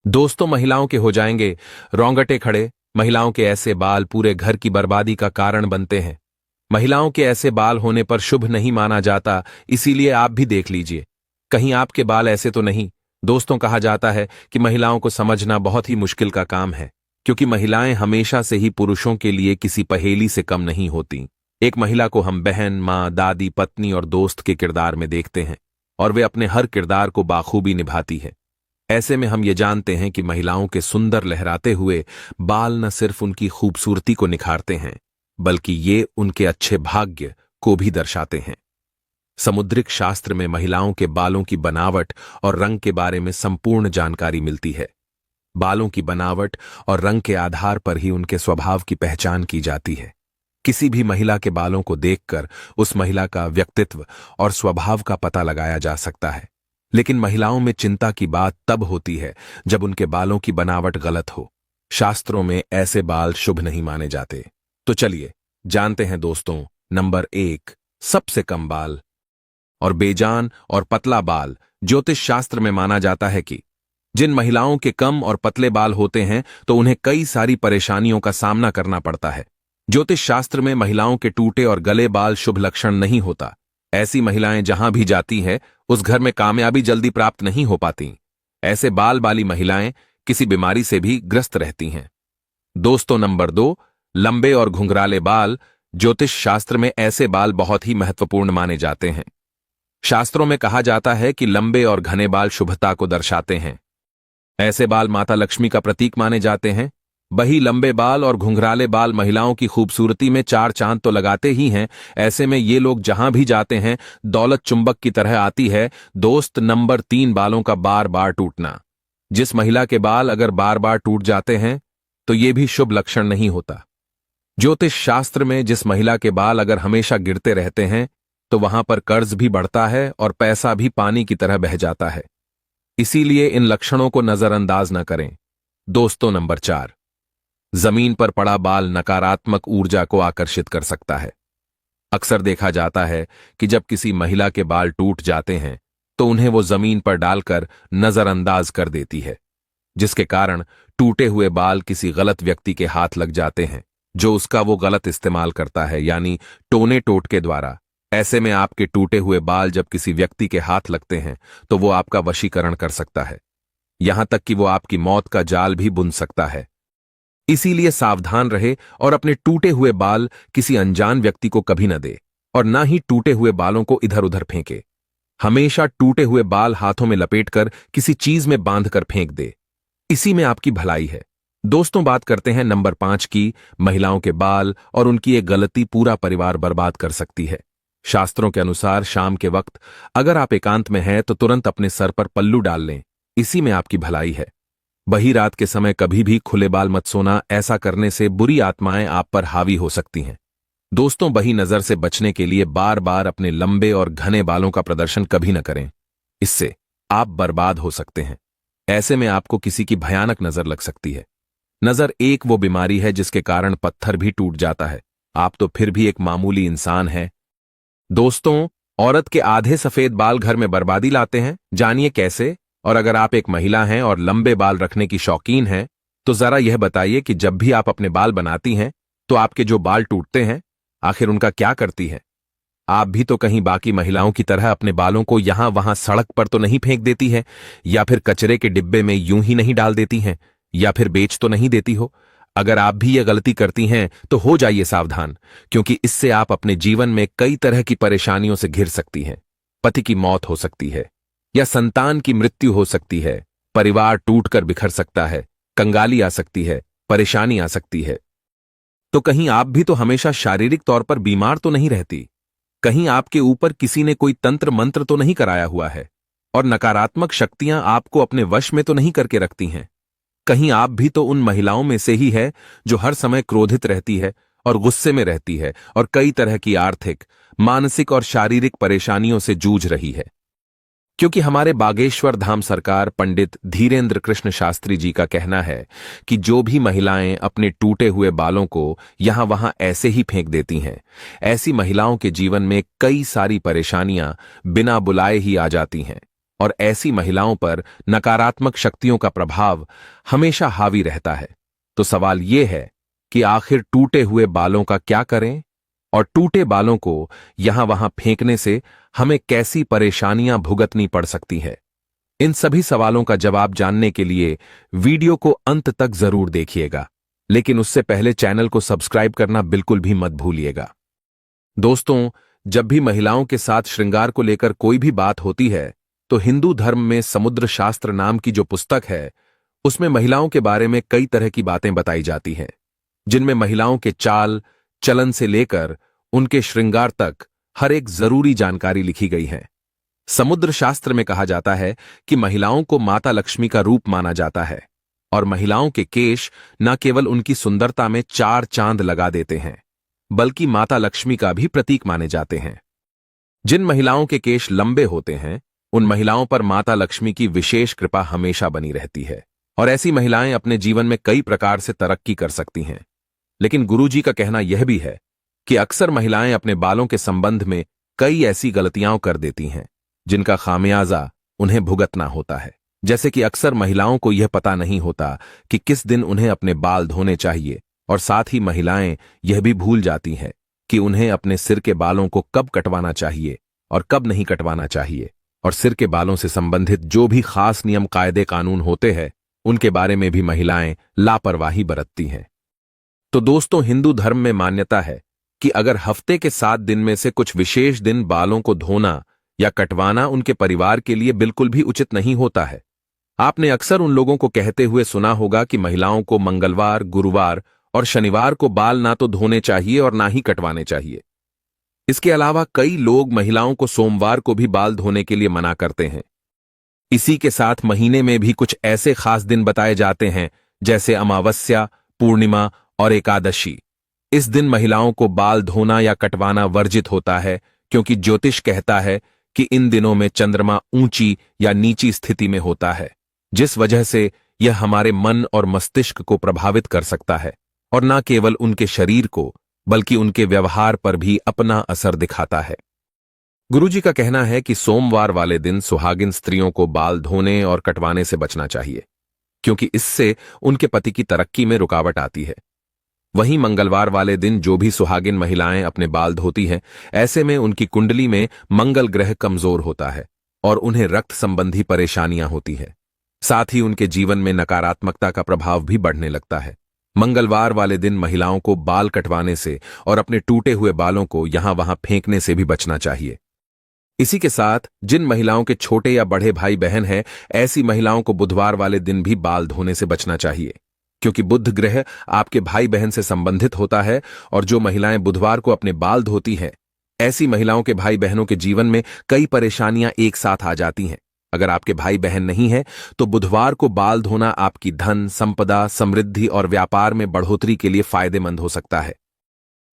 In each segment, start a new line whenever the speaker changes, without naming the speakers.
दोस्तों, महिलाओं के हो जाएंगे रोंगटे खड़े। महिलाओं के ऐसे बाल पूरे घर की बर्बादी का कारण बनते हैं। महिलाओं के ऐसे बाल होने पर शुभ नहीं माना जाता, इसीलिए आप भी देख लीजिए कहीं आपके बाल ऐसे तो नहीं। दोस्तों, कहा जाता है कि महिलाओं को समझना बहुत ही मुश्किल का काम है, क्योंकि महिलाएं हमेशा से ही पुरुषों के लिए किसी पहेली से कम नहीं होती। एक महिला को हम बहन, मां, दादी, पत्नी और दोस्त के किरदार में देखते हैं, और वे अपने हर किरदार को बाखूबी निभाती है। ऐसे में हम ये जानते हैं कि महिलाओं के सुंदर लहराते हुए बाल न सिर्फ उनकी खूबसूरती को निखारते हैं, बल्कि ये उनके अच्छे भाग्य को भी दर्शाते हैं। समुद्रिक शास्त्र में महिलाओं के बालों की बनावट और रंग के बारे में संपूर्ण जानकारी मिलती है। बालों की बनावट और रंग के आधार पर ही उनके स्वभाव की पहचान की जाती है। किसी भी महिला के बालों को देखकर उस महिला का व्यक्तित्व और स्वभाव का पता लगाया जा सकता है। लेकिन महिलाओं में चिंता की बात तब होती है जब उनके बालों की बनावट गलत हो। शास्त्रों में ऐसे बाल शुभ नहीं माने जाते। तो चलिए जानते हैं दोस्तों। नंबर 1, सबसे कम बाल और बेजान और पतला बाल। ज्योतिष शास्त्र में माना जाता है कि जिन महिलाओं के कम और पतले बाल होते हैं तो उन्हें कई सारी परेशानियों का सामना करना पड़ता है। ज्योतिष शास्त्र में महिलाओं के टूटे और गले बाल शुभ लक्षण नहीं होता। ऐसी महिलाएं जहां भी जाती हैं उस घर में कामयाबी जल्दी प्राप्त नहीं हो पाती। ऐसे बाल वाली महिलाएं किसी बीमारी से भी ग्रस्त रहती हैं। दोस्तों, नंबर 2, लंबे और घुंघराले बाल। ज्योतिष शास्त्र में ऐसे बाल बहुत ही महत्वपूर्ण माने जाते हैं। शास्त्रों में कहा जाता है कि लंबे और घने बाल शुभता को दर्शाते हैं। ऐसे बाल माता लक्ष्मी का प्रतीक माने जाते हैं। वही लंबे बाल और घुंघराले बाल महिलाओं की खूबसूरती में चार चांद तो लगाते ही हैं। ऐसे में ये लोग जहां भी जाते हैं दौलत चुंबक की तरह आती है। दोस्त, नंबर 3, बालों का बार बार टूटना। जिस महिला के बाल अगर बार बार टूट जाते हैं तो ये भी शुभ लक्षण नहीं होता। ज्योतिष शास्त्र में जिस महिला के बाल अगर हमेशा गिरते रहते हैं तो वहां पर कर्ज भी बढ़ता है और पैसा भी पानी की तरह बह जाता है। इसीलिए इन लक्षणों को नजरअंदाज न करें। दोस्तों, नंबर 4, जमीन पर पड़ा बाल नकारात्मक ऊर्जा को आकर्षित कर सकता है। अक्सर देखा जाता है कि जब किसी महिला के बाल टूट जाते हैं तो उन्हें वो जमीन पर डालकर नजरअंदाज कर देती है, जिसके कारण टूटे हुए बाल किसी गलत व्यक्ति के हाथ लग जाते हैं, जो उसका वो गलत इस्तेमाल करता है, यानी टोने टोटके द्वारा। ऐसे में आपके टूटे हुए बाल जब किसी व्यक्ति के हाथ लगते हैं तो वो आपका वशीकरण कर सकता है, यहां तक कि वो आपकी मौत का जाल भी बुन सकता है। इसीलिए सावधान रहे और अपने टूटे हुए बाल किसी अनजान व्यक्ति को कभी न दे, और ना ही टूटे हुए बालों को इधर उधर फेंके। हमेशा टूटे हुए बाल हाथों में लपेटकर किसी चीज में बांधकर फेंक दे। इसी में आपकी भलाई है। दोस्तों, बात करते हैं नंबर 5 की। महिलाओं के बाल और उनकी एक गलती पूरा परिवार बर्बाद कर सकती है। शास्त्रों के अनुसार शाम के वक्त अगर आप एकांत में हैं तो तुरंत अपने सर पर पल्लू डाल लें। इसी में आपकी भलाई है। वही रात के समय कभी भी खुले बाल मत सोना। ऐसा करने से बुरी आत्माएं आप पर हावी हो सकती हैं। दोस्तों, बही नजर से बचने के लिए बार बार अपने लंबे और घने बालों का प्रदर्शन कभी न करें। इससे आप बर्बाद हो सकते हैं। ऐसे में आपको किसी की भयानक नजर लग सकती है। नजर एक वो बीमारी है जिसके कारण पत्थर भी टूट जाता है। आप तो फिर भी एक मामूली इंसान हैं। दोस्तों, औरत के आधे सफेद बाल घर में बर्बादी लाते हैं। जानिए कैसे। और अगर आप एक महिला हैं और लंबे बाल रखने की शौकीन हैं तो जरा यह बताइए कि जब भी आप अपने बाल बनाती हैं तो आपके जो बाल टूटते हैं आखिर उनका क्या करती है? आप भी तो कहीं बाकी महिलाओं की तरह अपने बालों को यहां वहां सड़क पर तो नहीं फेंक देती है, या फिर कचरे के डिब्बे में यूं ही नहीं डाल देती हैं, या फिर बेच तो नहीं देती हो? अगर आप भी यह गलती करती हैं तो हो जाइए सावधान, क्योंकि इससे आप अपने जीवन में कई तरह की परेशानियों से घिर सकती हैं। पति की मौत हो सकती है, या संतान की मृत्यु हो सकती है। परिवार टूटकर बिखर सकता है, कंगाली आ सकती है, परेशानी आ सकती है। तो कहीं आप भी तो हमेशा शारीरिक तौर पर बीमार तो नहीं रहती? कहीं आपके ऊपर किसी ने कोई तंत्र मंत्र तो नहीं कराया हुआ है, और नकारात्मक शक्तियां आपको अपने वश में तो नहीं करके रखती हैं? कहीं आप भी तो उन महिलाओं में से ही है जो हर समय क्रोधित रहती है और गुस्से में रहती है और कई तरह की आर्थिक, मानसिक और शारीरिक परेशानियों से जूझ रही है? क्योंकि हमारे बागेश्वर धाम सरकार पंडित धीरेन्द्र कृष्ण शास्त्री जी का कहना है कि जो भी महिलाएं अपने टूटे हुए बालों को यहां वहां ऐसे ही फेंक देती हैं, ऐसी महिलाओं के जीवन में कई सारी परेशानियां बिना बुलाए ही आ जाती हैं। और ऐसी महिलाओं पर नकारात्मक शक्तियों का प्रभाव हमेशा हावी रहता है। तो सवाल यह है कि आखिर टूटे हुए बालों का क्या करें और टूटे बालों को यहां वहां फेंकने से हमें कैसी परेशानियां भुगतनी पड़ सकती है। इन सभी सवालों का जवाब जानने के लिए वीडियो को अंत तक जरूर देखिएगा, लेकिन उससे पहले चैनल को सब्सक्राइब करना बिल्कुल भी मत भूलिएगा। दोस्तों, जब भी महिलाओं के साथ श्रृंगार को लेकर कोई भी बात होती है तो हिंदू धर्म में समुद्र शास्त्र नाम की जो पुस्तक है उसमें महिलाओं के बारे में कई तरह की बातें बताई जाती हैं, जिनमें महिलाओं के चाल चलन से लेकर उनके श्रृंगार तक हर एक जरूरी जानकारी लिखी गई है। समुद्र शास्त्र में कहा जाता है कि महिलाओं को माता लक्ष्मी का रूप माना जाता है और महिलाओं के केश न केवल उनकी सुंदरता में चार चांद लगा देते हैं बल्कि माता लक्ष्मी का भी प्रतीक माने जाते हैं। जिन महिलाओं के केश लंबे होते हैं उन महिलाओं पर माता लक्ष्मी की विशेष कृपा हमेशा बनी रहती है और ऐसी महिलाएं अपने जीवन में कई प्रकार से तरक्की कर सकती हैं। लेकिन गुरुजी का कहना यह भी है कि अक्सर महिलाएं अपने बालों के संबंध में कई ऐसी गलतियां कर देती हैं जिनका खामियाजा उन्हें भुगतना होता है। जैसे कि अक्सर महिलाओं को यह पता नहीं होता कि किस दिन उन्हें अपने बाल धोने चाहिए और साथ ही महिलाएं यह भी भूल जाती हैं कि उन्हें अपने सिर के बालों को कब कटवाना चाहिए और कब नहीं कटवाना चाहिए, और सिर के बालों से संबंधित जो भी खास नियम कायदे कानून होते हैं उनके बारे में भी महिलाएं लापरवाही बरतती हैं। तो दोस्तों, हिंदू धर्म में मान्यता है कि अगर हफ्ते के 7 दिन में से कुछ विशेष दिन बालों को धोना या कटवाना उनके परिवार के लिए बिल्कुल भी उचित नहीं होता है। आपने अक्सर उन लोगों को कहते हुए सुना होगा कि महिलाओं को मंगलवार, गुरुवार और शनिवार को बाल ना तो धोने चाहिए और ना ही कटवाने चाहिए। इसके अलावा कई लोग महिलाओं को सोमवार को भी बाल धोने के लिए मना करते हैं। इसी के साथ महीने में भी कुछ ऐसे खास दिन बताए जाते हैं जैसे अमावस्या, पूर्णिमा और एकादशी। इस दिन महिलाओं को बाल धोना या कटवाना वर्जित होता है क्योंकि ज्योतिष कहता है कि इन दिनों में चंद्रमा ऊंची या नीची स्थिति में होता है, जिस वजह से यह हमारे मन और मस्तिष्क को प्रभावित कर सकता है और न केवल उनके शरीर को बल्कि उनके व्यवहार पर भी अपना असर दिखाता है। गुरुजी का कहना है कि सोमवार वाले दिन सुहागिन स्त्रियों को बाल धोने और कटवाने से बचना चाहिए क्योंकि इससे उनके पति की तरक्की में रुकावट आती है। वहीं मंगलवार वाले दिन जो भी सुहागिन महिलाएं अपने बाल धोती हैं, ऐसे में उनकी कुंडली में मंगल ग्रह कमजोर होता है और उन्हें रक्त संबंधी परेशानियां होती है। साथ ही उनके जीवन में नकारात्मकता का प्रभाव भी बढ़ने लगता है। मंगलवार वाले दिन महिलाओं को बाल कटवाने से और अपने टूटे हुए बालों को यहां वहां फेंकने से भी बचना चाहिए। इसी के साथ जिन महिलाओं के छोटे या बड़े भाई बहन हैं, ऐसी महिलाओं को बुधवार वाले दिन भी बाल धोने से बचना चाहिए क्योंकि बुध ग्रह आपके भाई बहन से संबंधित होता है और जो महिलाएं बुधवार को अपने बाल धोती हैं, ऐसी महिलाओं के भाई बहनों के जीवन में कई परेशानियां एक साथ आ जाती हैं। अगर आपके भाई बहन नहीं है तो बुधवार को बाल धोना आपकी धन, संपदा, समृद्धि और व्यापार में बढ़ोतरी के लिए फायदेमंद हो सकता है।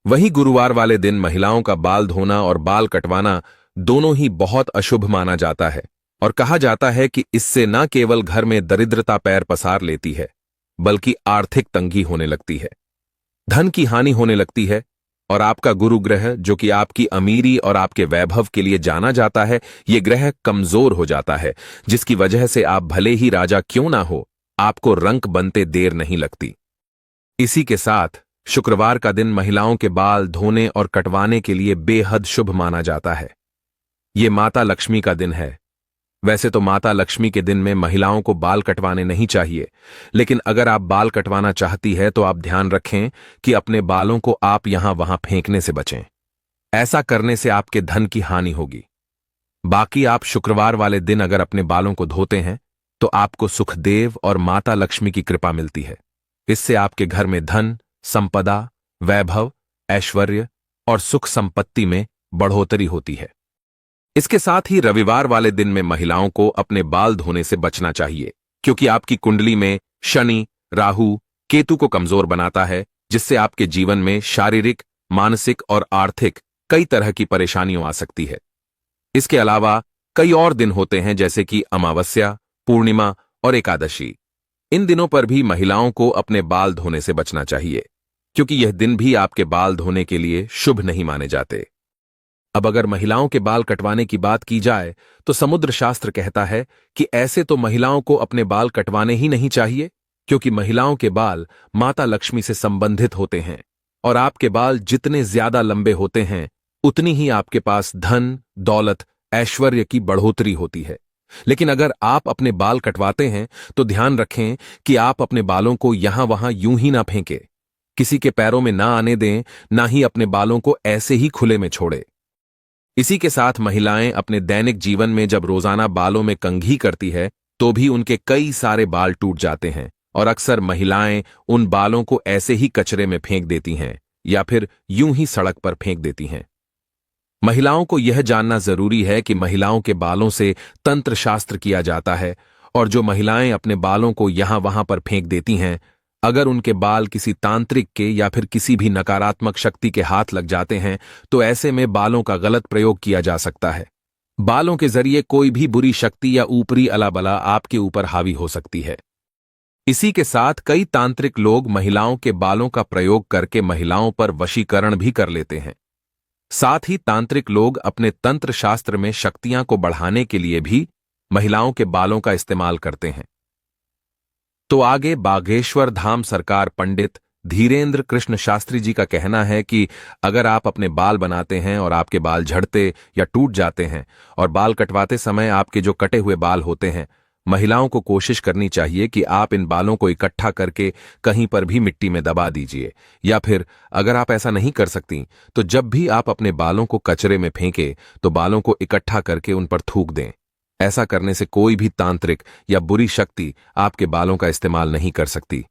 वहीं गुरुवार वाले दिन महिलाओं का बाल धोना और बाल कटवाना दोनों ही बहुत अशुभ माना जाता है और कहा जाता है कि इससे न केवल घर में दरिद्रता पैर पसार लेती है बल्कि आर्थिक तंगी होने लगती है, धन की हानि होने लगती है और आपका गुरु ग्रह जो कि आपकी अमीरी और आपके वैभव के लिए जाना जाता है, ये ग्रह कमजोर हो जाता है, जिसकी वजह से आप भले ही राजा क्यों ना हो, आपको रंक बनते देर नहीं लगती। इसी के साथ शुक्रवार का दिन महिलाओं के बाल धोने और कटवाने के लिए बेहद शुभ माना जाता है। ये माता लक्ष्मी का दिन है। वैसे तो माता लक्ष्मी के दिन में महिलाओं को बाल कटवाने नहीं चाहिए, लेकिन अगर आप बाल कटवाना चाहती है तो आप ध्यान रखें कि अपने बालों को आप यहां वहां फेंकने से बचें। ऐसा करने से आपके धन की हानि होगी। बाकी आप शुक्रवार वाले दिन अगर अपने बालों को धोते हैं तो आपको सुखदेव और माता लक्ष्मी की कृपा मिलती है। इससे आपके घर में धन, संपदा, वैभव, ऐश्वर्य और सुख संपत्ति में बढ़ोतरी होती है। इसके साथ ही रविवार वाले दिन में महिलाओं को अपने बाल धोने से बचना चाहिए क्योंकि आपकी कुंडली में शनि, राहु, केतु को कमजोर बनाता है, जिससे आपके जीवन में शारीरिक, मानसिक और आर्थिक कई तरह की परेशानियां आ सकती है। इसके अलावा कई और दिन होते हैं जैसे कि अमावस्या, पूर्णिमा और एकादशी। इन दिनों पर भी महिलाओं को अपने बाल धोने से बचना चाहिए क्योंकि यह दिन भी आपके बाल धोने के लिए शुभ नहीं माने जाते। अब अगर महिलाओं के बाल कटवाने की बात की जाए तो समुद्र शास्त्र कहता है कि ऐसे तो महिलाओं को अपने बाल कटवाने ही नहीं चाहिए, क्योंकि महिलाओं के बाल माता लक्ष्मी से संबंधित होते हैं और आपके बाल जितने ज्यादा लंबे होते हैं उतनी ही आपके पास धन, दौलत, ऐश्वर्य की बढ़ोतरी होती है। लेकिन अगर आप अपने बाल कटवाते हैं तो ध्यान रखें कि आप अपने बालों को यहां वहां यूं ही ना फेंकें, किसी के पैरों में ना आने दें, ना ही अपने बालों को ऐसे ही खुले में छोड़े। इसी के साथ महिलाएं अपने दैनिक जीवन में जब रोजाना बालों में कंघी करती है तो भी उनके कई सारे बाल टूट जाते हैं और अक्सर महिलाएं उन बालों को ऐसे ही कचरे में फेंक देती हैं या फिर यूं ही सड़क पर फेंक देती हैं। महिलाओं को यह जानना जरूरी है कि महिलाओं के बालों से तंत्र शास्त्र किया जाता है और जो महिलाएं अपने बालों को यहां वहां पर फेंक देती हैं, अगर उनके बाल किसी तांत्रिक के या फिर किसी भी नकारात्मक शक्ति के हाथ लग जाते हैं तो ऐसे में बालों का गलत प्रयोग किया जा सकता है। बालों के जरिए कोई भी बुरी शक्ति या ऊपरी अलाबला आपके ऊपर हावी हो सकती है। इसी के साथ कई तांत्रिक लोग महिलाओं के बालों का प्रयोग करके महिलाओं पर वशीकरण भी कर लेते हैं। साथ ही तांत्रिक लोग अपने तंत्र शास्त्र में शक्तियां को बढ़ाने के लिए भी महिलाओं के बालों का इस्तेमाल करते हैं। तो आगे बागेश्वर धाम सरकार पंडित धीरेन्द्र कृष्ण शास्त्री जी का कहना है कि अगर आप अपने बाल बनाते हैं और आपके बाल झड़ते या टूट जाते हैं और बाल कटवाते समय आपके जो कटे हुए बाल होते हैं, महिलाओं को कोशिश करनी चाहिए कि आप इन बालों को इकट्ठा करके कहीं पर भी मिट्टी में दबा दीजिए, या फिर अगर आप ऐसा नहीं कर सकती तो जब भी आप अपने बालों को कचरे में फेंके तो बालों को इकट्ठा करके उन पर थूक दें। ऐसा करने से कोई भी तांत्रिक या बुरी शक्ति आपके बालों का इस्तेमाल नहीं कर सकती।